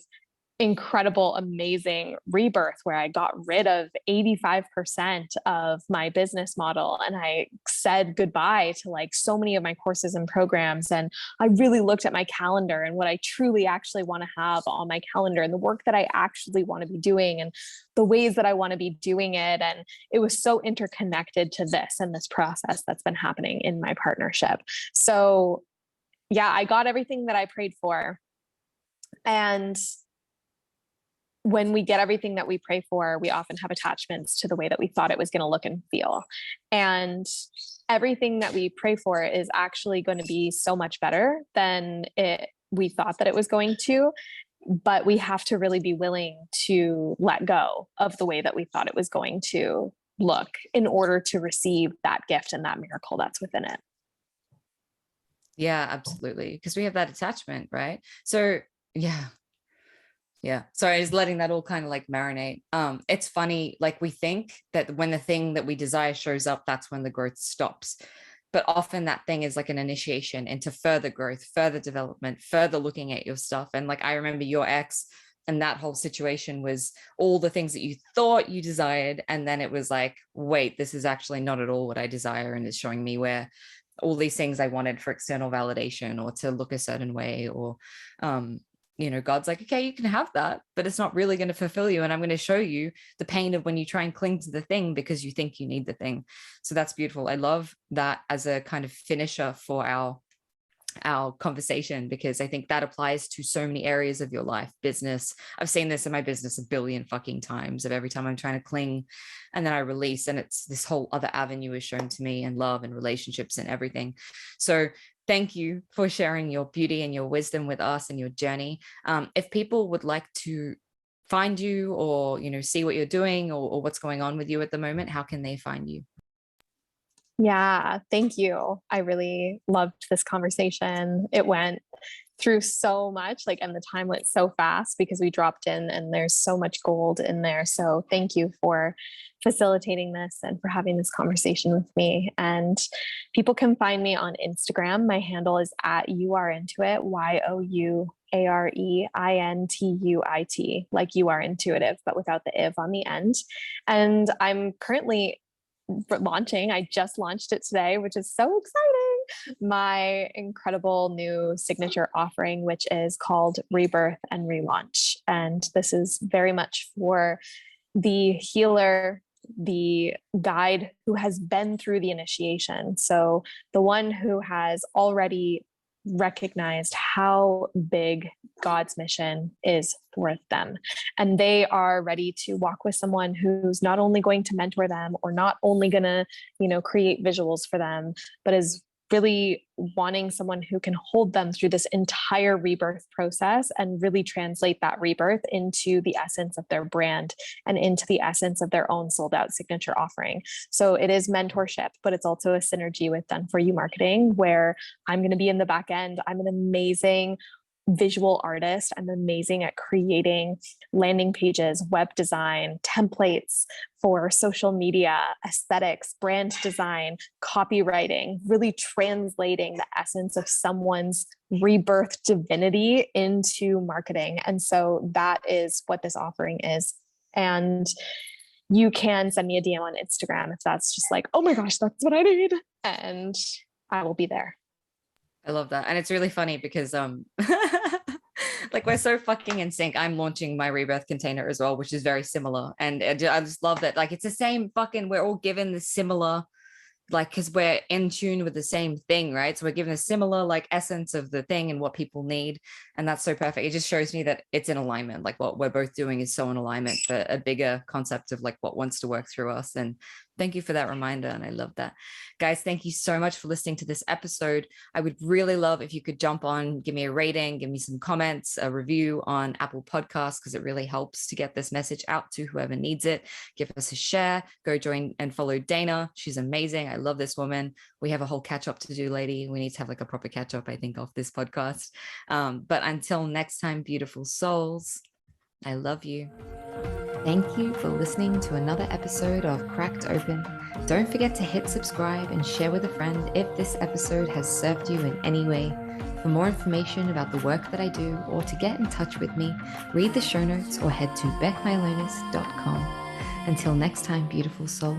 incredible, amazing rebirth where I got rid of 85% of my business model. And I said goodbye to like so many of my courses and programs. And I really looked at my calendar and what I truly actually want to have on my calendar and the work that I actually want to be doing and the ways that I want to be doing it. And it was so interconnected to this and this process that's been happening in my partnership. So yeah, I got everything that I prayed for. And when we get everything that we pray for, we often have attachments to the way that we thought it was going to look and feel. And everything that we pray for is actually going to be so much better than we thought that it was going to. But we have to really be willing to let go of the way that we thought it was going to look in order to receive that gift and that miracle that's within it. Yeah, absolutely. Because we have that attachment, right? So yeah. Yeah. Sorry, just letting that all kind of like marinate. It's funny, like we think that when the thing that we desire shows up, that's when the growth stops. But often that thing is like an initiation into further growth, further development, further looking at your stuff. And like I remember your ex and that whole situation was all the things that you thought you desired. And then it was like, wait, this is actually not at all what I desire. And it's showing me where all these things I wanted for external validation or to look a certain way or God's like, okay, you can have that, but it's not really going to fulfill you. And I'm going to show you the pain of when you try and cling to the thing because you think you need the thing. So that's beautiful. I love that as a kind of finisher for our conversation, because I think that applies to so many areas of your life. Business, I've seen this in my business a billion fucking times of every time I'm trying to cling and then I release and it's this whole other avenue is shown to me, and love and relationships and everything. So thank you for sharing your beauty and your wisdom with us and your journey. If people would like to find you or see what you're doing or what's going on with you at the moment, how can they find you? Yeah, thank you. I really loved this conversation. It went through so much, like, and the time went so fast because we dropped in and there's so much gold in there. So thank you for facilitating this and for having this conversation with me. And people can find me on Instagram. My handle is at YouAreIntuit, YOUAreintuit, like you are intuitive, but without the "iv" on the end. And I'm currently launching, I just launched it today, which is so exciting, my incredible new signature offering, which is called Rebirth and Relaunch. And this is very much for the healer, the guide who has been through the initiation. So the one who has already recognized how big God's mission is for them. And they are ready to walk with someone who's not only going to mentor them or not only going to, create visuals for them, but is really wanting someone who can hold them through this entire rebirth process and really translate that rebirth into the essence of their brand and into the essence of their own sold out signature offering. So it is mentorship, but it's also a synergy with Done For You marketing, where I'm going to be in the back end. I'm an amazing visual artist. I'm amazing at creating landing pages, web design, templates for social media, aesthetics, brand design, copywriting, really translating the essence of someone's rebirth divinity into marketing. And so that is what this offering is. And you can send me a DM on Instagram if that's just like, oh my gosh, that's what I need. And I will be there. I love that. And it's really funny because like we're so fucking in sync. I'm launching my rebirth container as well, which is very similar. And I just love that. Like it's the same fucking, we're all given the similar, like, because we're in tune with the same thing, right? So we're given a similar like essence of the thing and what people need. And that's so perfect. It just shows me that it's in alignment. Like what we're both doing is so in alignment for a bigger concept of like what wants to work through us. And Thank you for that reminder. And I love that. Guys, thank you so much for listening to this episode. I would really love if you could jump on, give me a rating, give me some comments, a review on Apple Podcasts, because it really helps to get this message out to whoever needs it. Give us a share. Go join and follow Dayna. She's amazing. I love this woman. We have a whole catch up to do, lady. We need to have like a proper catch up, I think, off this podcast. But until next time, beautiful souls, I love you. Thank you for listening to another episode of Cracked Open. Don't forget to hit subscribe and share with a friend if this episode has served you in any way. For more information about the work that I do or to get in touch with me, read the show notes or head to beckmylonas.com. Until next time, beautiful soul.